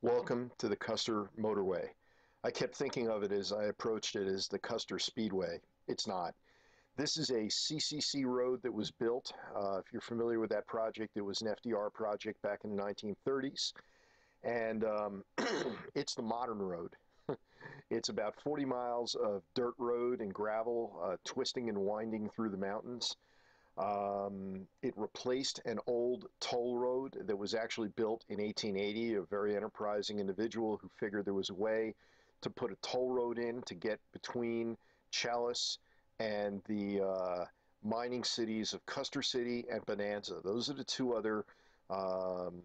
Welcome to the Custer Motorway. I kept thinking of it as I approached it as the Custer Speedway. It's not. This is a CCC road that was built. If you're familiar with that project, it was an FDR project back in the 1930s. And it's the modern road. It's about 40 miles of dirt road and gravel, twisting and winding through the mountains. It replaced an old toll road that was actually built in 1880. A very enterprising individual who figured there was a way to put a toll road in to get between Chalice and the mining cities of Custer City and Bonanza. Those are the two other um,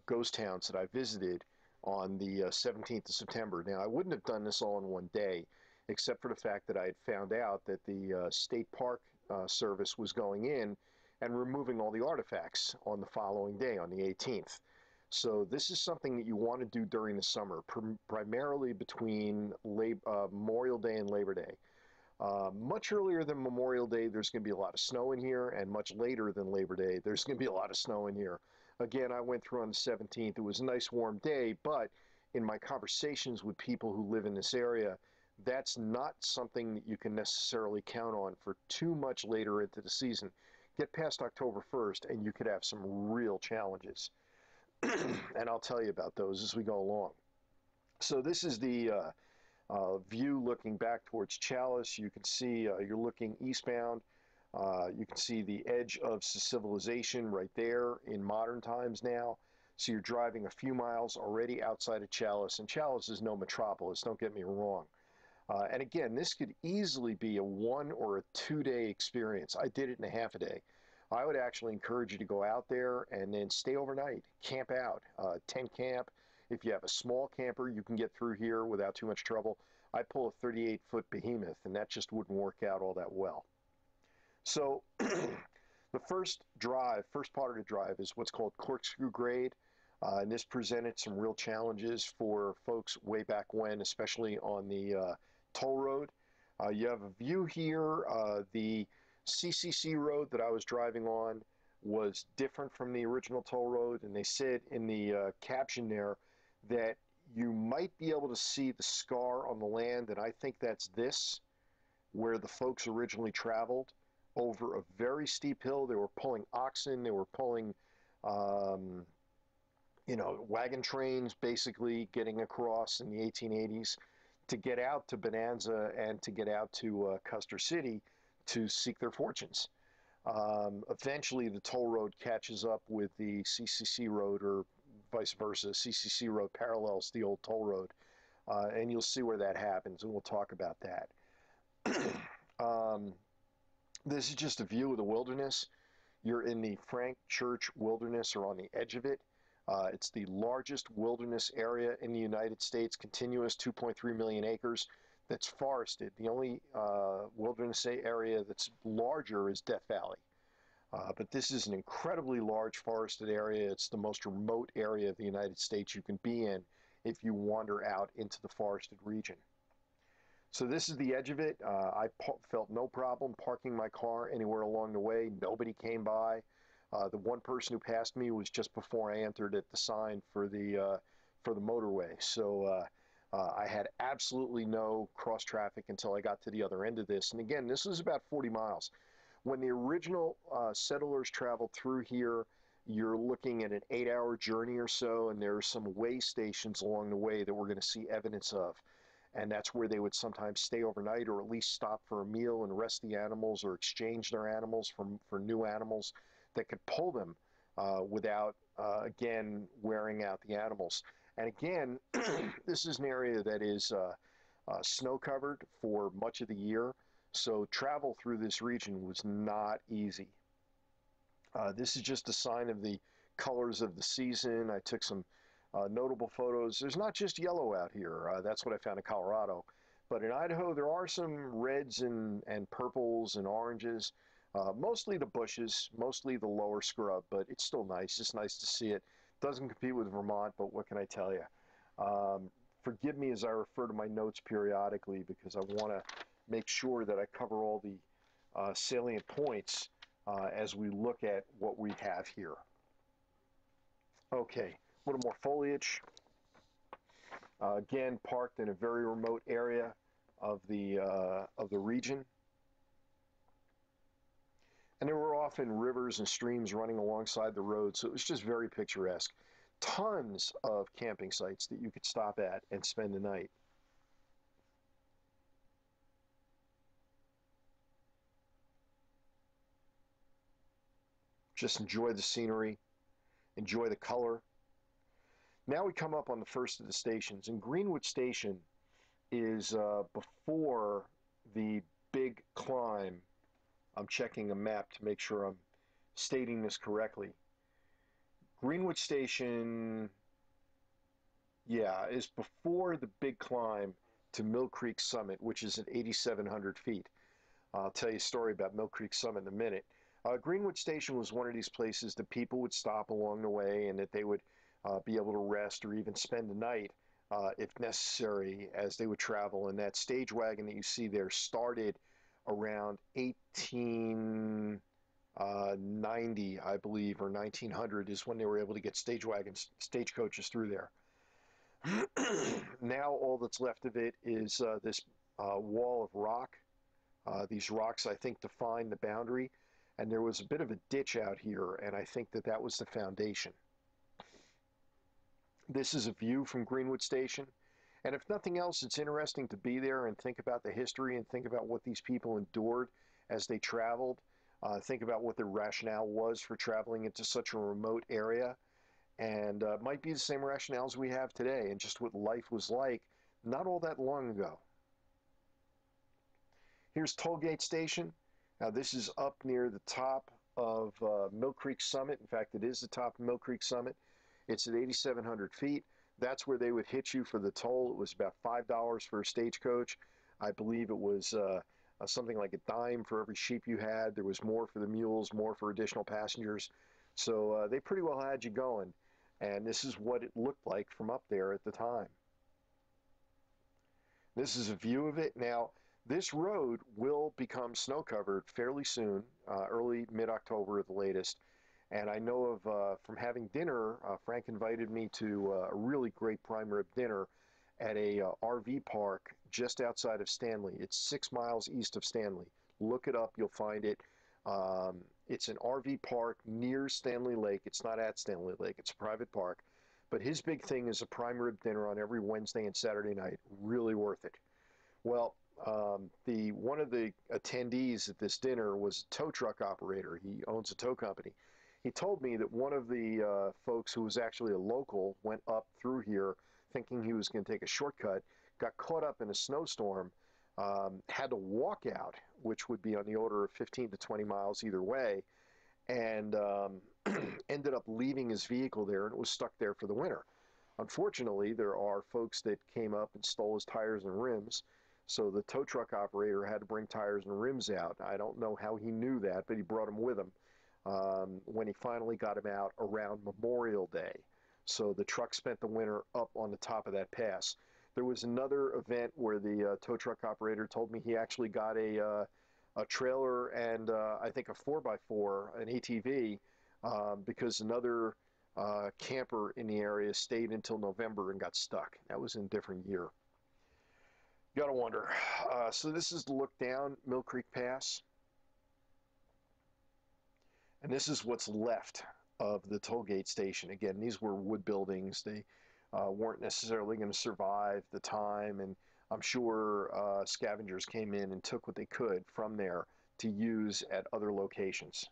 ghost towns that I visited on the 17th of September. Now, I wouldn't have done this all in one day, except for the fact that I had found out that the state park service was going in and removing all the artifacts on the following day, on the 18th. So this is something that you want to do during the summer, primarily between Memorial Day and Labor Day. Much earlier than Memorial Day, there's going to be a lot of snow in here, and much later than Labor Day, there's going to be a lot of snow in here. Again, I went through on the 17th. It was a nice warm day, but in my conversations with people who live in this area, that's not something that you can necessarily count on for too much later into the season. Get past October 1st, and you could have some real challenges. And I'll tell you about those as we go along. So this is the view looking back towards Chalice. You can see you're looking eastbound. You can see the edge of civilization right there in modern times now. So you're driving a few miles already outside of Chalice, and Chalice is no metropolis, don't get me wrong. And again, this could easily be a 1 or a 2 day experience. I did it in a half a day. I would actually encourage you to go out there and then stay overnight, camp out, tent camp. If you have a small camper, you can get through here without too much trouble. I pull a 38-foot behemoth, and that just wouldn't work out all that well. So the first part of the drive is what's called corkscrew grade. And this presented some real challenges for folks way back when, especially on the toll road. You have a view here. The CCC road that I was driving on was different from the original toll road, and they said in the caption there that you might be able to see the scar on the land, and I think that's this, where the folks originally traveled over a very steep hill. They were pulling oxen, they were pulling um, wagon trains, basically getting across in the 1880s to get out to Bonanza and to get out to Custer City to seek their fortunes. Eventually, the toll road catches up with the CCC road, or vice versa. CCC road parallels the old toll road, and you'll see where that happens, and we'll talk about that. um, this is just a view of the wilderness. You're in the Frank Church Wilderness, or on the edge of it. It's the largest wilderness area in the United States, continuous 2.3 million acres that's forested. The only wilderness area that's larger is Death Valley. But this is an incredibly large forested area. It's the most remote area of the United States you can be in if you wander out into the forested region. So this is the edge of it. I felt no problem parking my car anywhere along the way. Nobody came by. The one person who passed me was just before I entered at the sign for the motorway. So I had absolutely no cross traffic until I got to the other end of this. And again, this is about 40 miles. When the original settlers traveled through here, you're looking at an 8-hour journey or so, and there are some way stations along the way that we're going to see evidence of. And that's where they would sometimes stay overnight, or at least stop for a meal and rest the animals, or exchange their animals for new animals that could pull them without, again, wearing out the animals. And again, this is an area that is snow covered for much of the year, so travel through this region was not easy. This is just a sign of the colors of the season. I took some notable photos. There's not just yellow out here. That's what I found in Colorado. But in Idaho, there are some reds and purples and oranges. Mostly the bushes, mostly the lower scrub, but it's still nice. It's nice to see it. Doesn't compete with Vermont, but what can I tell you? Forgive me as I refer to my notes periodically, because I want to make sure that I cover all the salient points as we look at what we have here. Okay, a little more foliage. Again, parked in a very remote area of the region. And there were often rivers and streams running alongside the road, so it was just very picturesque. Tons of camping sites that you could stop at and spend the night. Just enjoy the scenery, enjoy the color. Now we come up on the first of the stations, and Greenwood Station is before the big climb. I'm checking a map to make sure I'm stating this correctly. Greenwood Station, yeah, is before the big climb to Mill Creek Summit, which is at 8,700 feet. I'll tell you a story about Mill Creek Summit in a minute. Greenwood Station was one of these places that people would stop along the way and that they would be able to rest or even spend the night if necessary as they would travel. And that stage wagon that you see there started around 1890, I believe, or 1900 is when they were able to get stage wagons, stagecoaches through there. Now all that's left of it is this wall of rock. These rocks, I think, define the boundary. And there was a bit of a ditch out here, and I think that that was the foundation. This is a view from Greenwood Station. And if nothing else, it's interesting to be there and think about the history and think about what these people endured as they traveled. Think about what their rationale was for traveling into such a remote area. And it might be the same rationales we have today and just what life was like not all that long ago. Here's Tollgate Station. Now this is up near the top of Mill Creek Summit. In fact, it is the top of Mill Creek Summit. It's at 8,700 feet. That's where they would hit you for the toll. It was about $5 for a stagecoach. I believe it was something like a dime for every sheep you had. There was more for the mules, more for additional passengers. So they pretty well had you going. And this is what it looked like from up there at the time. This is a view of it. Now, this road will become snow covered fairly soon, early mid-October at the latest. And I know of, from having dinner, Frank invited me to a really great prime rib dinner at a RV park just outside of Stanley. It's 6 miles east of Stanley. Look it up, you'll find it. It's an RV park near Stanley Lake. It's not at Stanley Lake, it's a private park. But his big thing is a prime rib dinner on every Wednesday and Saturday night. Really worth it. Well, one of the attendees at this dinner was a tow truck operator. He owns a tow company. He told me that one of the folks who was actually a local went up through here thinking he was going to take a shortcut, got caught up in a snowstorm, had to walk out, which would be on the order of 15 to 20 miles either way, and ended up leaving his vehicle there, and it was stuck there for the winter. Unfortunately, there are folks that came up and stole his tires and rims, so the tow truck operator had to bring tires and rims out. I don't know how he knew that, but he brought them with him when he finally got him out around Memorial Day. So the truck spent the winter up on the top of that pass. There was another event where the tow truck operator told me he actually got a trailer and I think a 4x4, an ATV, because another camper in the area stayed until November and got stuck. That was in a different year. You gotta wonder. So this is the look down Mill Creek Pass. And this is what's left of the Tollgate Station. Again, these were wood buildings. They weren't necessarily going to survive the time, and I'm sure scavengers came in and took what they could from there to use at other locations.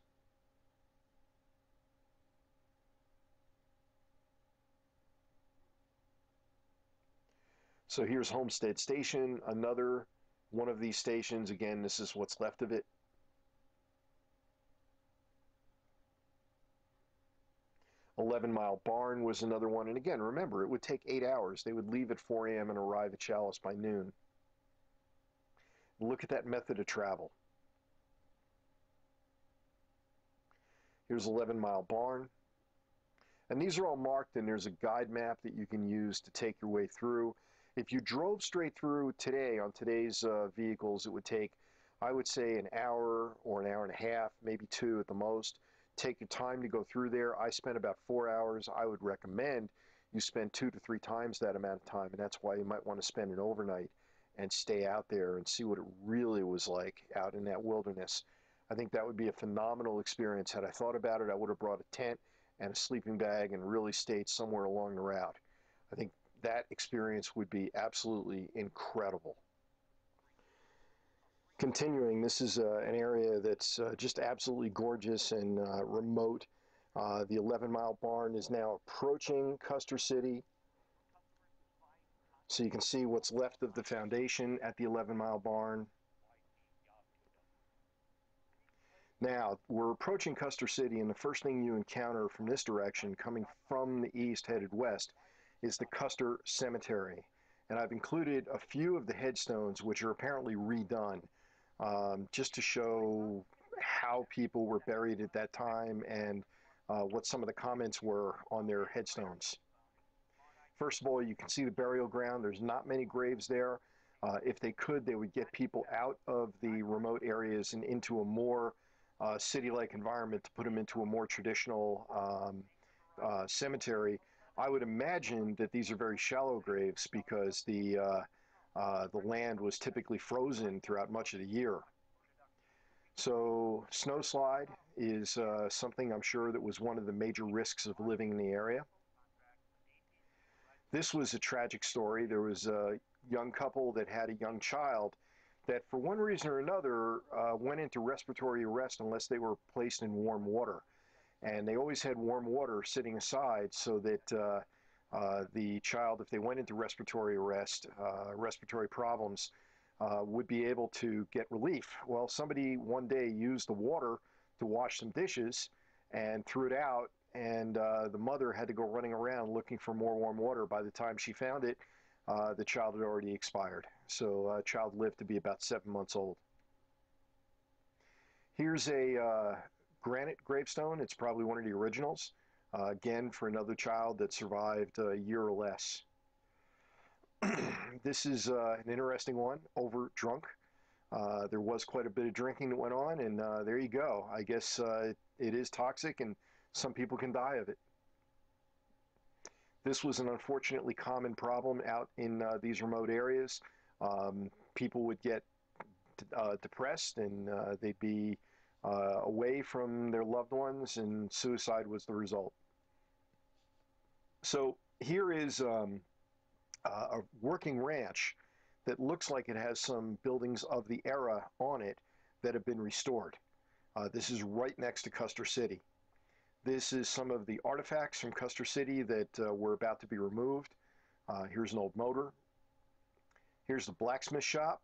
So here's Homestead Station, another one of these stations. Again, this is what's left of it. 11-Mile Barn was another one. And again, remember, it would take 8 hours. They would leave at 4 a.m. and arrive at Chalice by noon. Look at that method of travel. Here's 11-Mile Barn. And these are all marked, and there's a guide map that you can use to take your way through. If you drove straight through today on today's vehicles, it would take, I would say, an hour or an hour and a half, maybe 2 at the most. Take your time to go through there. I spent about 4 hours. I would recommend you spend 2 to 3 times that amount of time, and that's why you might want to spend an overnight and stay out there and see what it really was like out in that wilderness. I think that would be a phenomenal experience. Had I thought about it, I would have brought a tent and a sleeping bag and really stayed somewhere along the route. I think that experience would be absolutely incredible. Continuing, this is an area that's just absolutely gorgeous and remote. The 11-mile barn is now approaching Custer City. So you can see what's left of the foundation at the 11-mile barn. Now, we're approaching Custer City, and the first thing you encounter from this direction, coming from the east headed west, is the Custer Cemetery. And I've included a few of the headstones, which are apparently redone, just to show how people were buried at that time and what some of the comments were on their headstones. First of all, you can see the burial ground. There's not many graves there. If they could, they would get people out of the remote areas and into a more city-like environment to put them into a more traditional cemetery. I would imagine that these are very shallow graves because the land was typically frozen throughout much of the year. So snowslide is something I'm sure that was one of the major risks of living in the area. This was a tragic story. There was a young couple that had a young child that for one reason or another went into respiratory arrest unless they were placed in warm water. And they always had warm water sitting aside so that the child, if they went into respiratory arrest, respiratory problems, would be able to get relief. Well, somebody one day used the water to wash some dishes and threw it out, and the mother had to go running around looking for more warm water. By the time she found it, the child had already expired. So child lived to be about 7 months old. Here's a granite gravestone. It's probably one of the originals. Again, for another child that survived a year or less. This is an interesting one, over drunk. There was quite a bit of drinking that went on, and there you go. I guess it is toxic, and some people can die of it. This was an unfortunately common problem out in these remote areas. People would get depressed, and they'd be away from their loved ones, and suicide was the result. So here is a working ranch that looks like it has some buildings of the era on it that have been restored. This is right next to Custer City. This is some of the artifacts from Custer City that were about to be removed. Here's an old motor. Here's the blacksmith shop.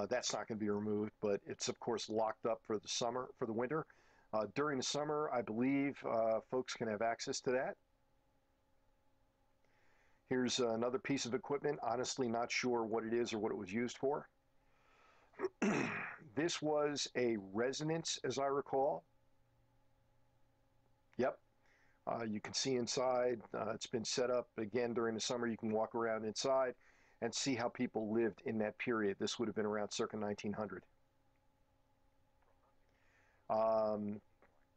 That's not going to be removed, but it's of course locked up for the summer, for the winter. During the summer, I believe folks can have access to that. Here's another piece of equipment. Honestly, not sure what it is or what it was used for. This was a residence, as I recall. Yep. You can see inside. It's been set up again during the summer. You can walk around inside and see how people lived in that period. This would have been around circa 1900.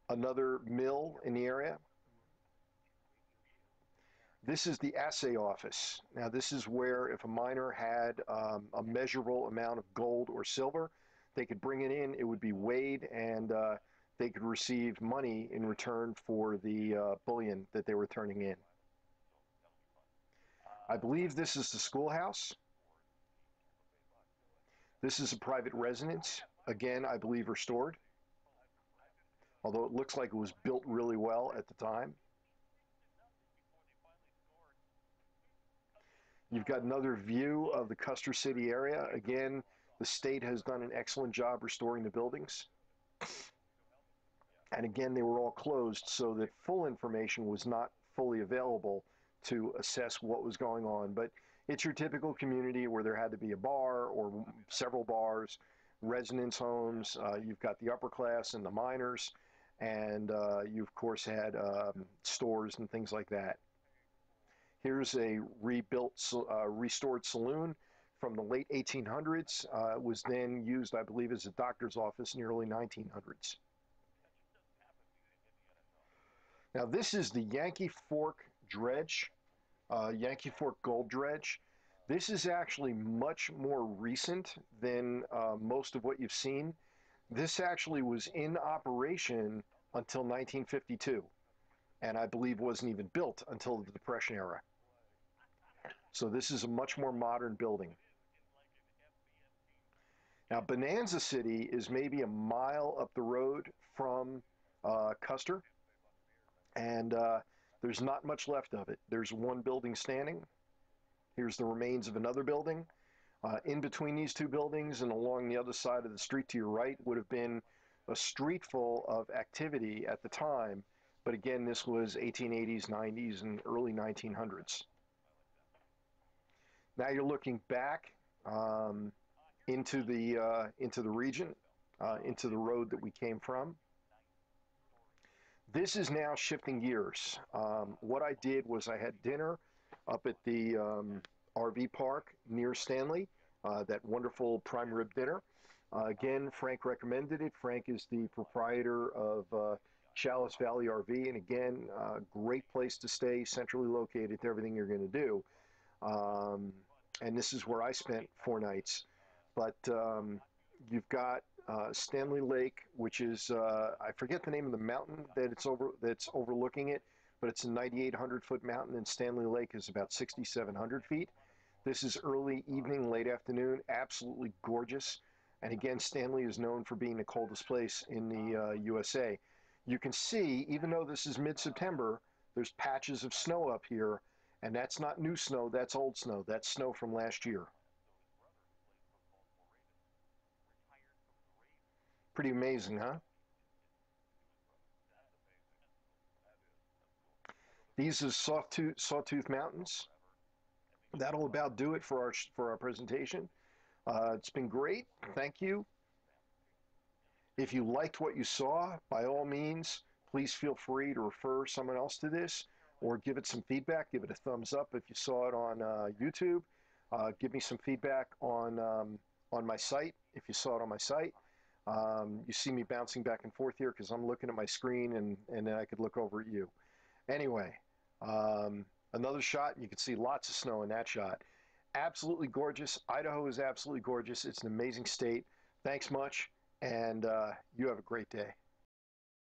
Another mill in the area. This is the assay office. Now, this is where if a miner had a measurable amount of gold or silver, they could bring it in, it would be weighed, and they could receive money in return for the bullion that they were turning in. I believe this is the schoolhouse. This is a private residence. Again, I believe restored, although it looks like it was built really well at the time. You've got another view of the Custer City area. Again, the state has done an excellent job restoring the buildings. And again, they were all closed so that full information was not fully available to assess what was going on. But it's your typical community where there had to be a bar or several bars, residence homes. You've got the upper class and the miners, and you, of course, had stores and things like that. Here's a rebuilt, restored saloon from the late 1800s. It was then used, I believe, as a doctor's office in the early 1900s. Now, this is the Yankee Fork Dredge. Yankee Fork Gold Dredge. This is actually much more recent than most of what you've seen. This actually was in operation until 1952, and I believe wasn't even built until the Depression era. So this is a much more modern building. Now, Bonanza City is maybe a mile up the road from Custer, and there's not much left of it. There's one building standing. Here's the remains of another building. In between these two buildings and along the other side of the street to your right would have been a street full of activity at the time. But again, this was 1880s, 90s, and early 1900s. Now you're looking back into the region, into the road that we came from. This is now shifting gears. What I did was I had dinner up at the RV park near Stanley, that wonderful prime rib dinner. Again, Frank recommended it. Frank is the proprietor of Chalice Valley RV, and again, great place to stay, centrally located to everything you're going to do. Um, and this is where I spent 4 nights. But you've got Stanley Lake, which is I forget the name of the mountain that's overlooking it, but it's a 9,800-foot mountain, and Stanley Lake is about 6,700 feet. This is early evening, late afternoon, absolutely gorgeous. And again, Stanley is known for being the coldest place in the USA. You can see, even though this is mid-September, there's patches of snow up here, and that's not new snow, that's old snow. That's snow from last year. Pretty amazing, huh? These are Sawtooth Mountains. That'll about do it for our presentation. It's been great. Thank you. If you liked what you saw, by all means, please feel free to refer someone else to this or give it some feedback. Give it a thumbs up if you saw it on YouTube. Give me some feedback on my site if you saw it on my site. You see me bouncing back and forth here because I'm looking at my screen and then I could look over at you. Anyway, another shot, you can see lots of snow in that shot. Absolutely gorgeous. Idaho is absolutely gorgeous. It's an amazing state. Thanks much, and you have a great day.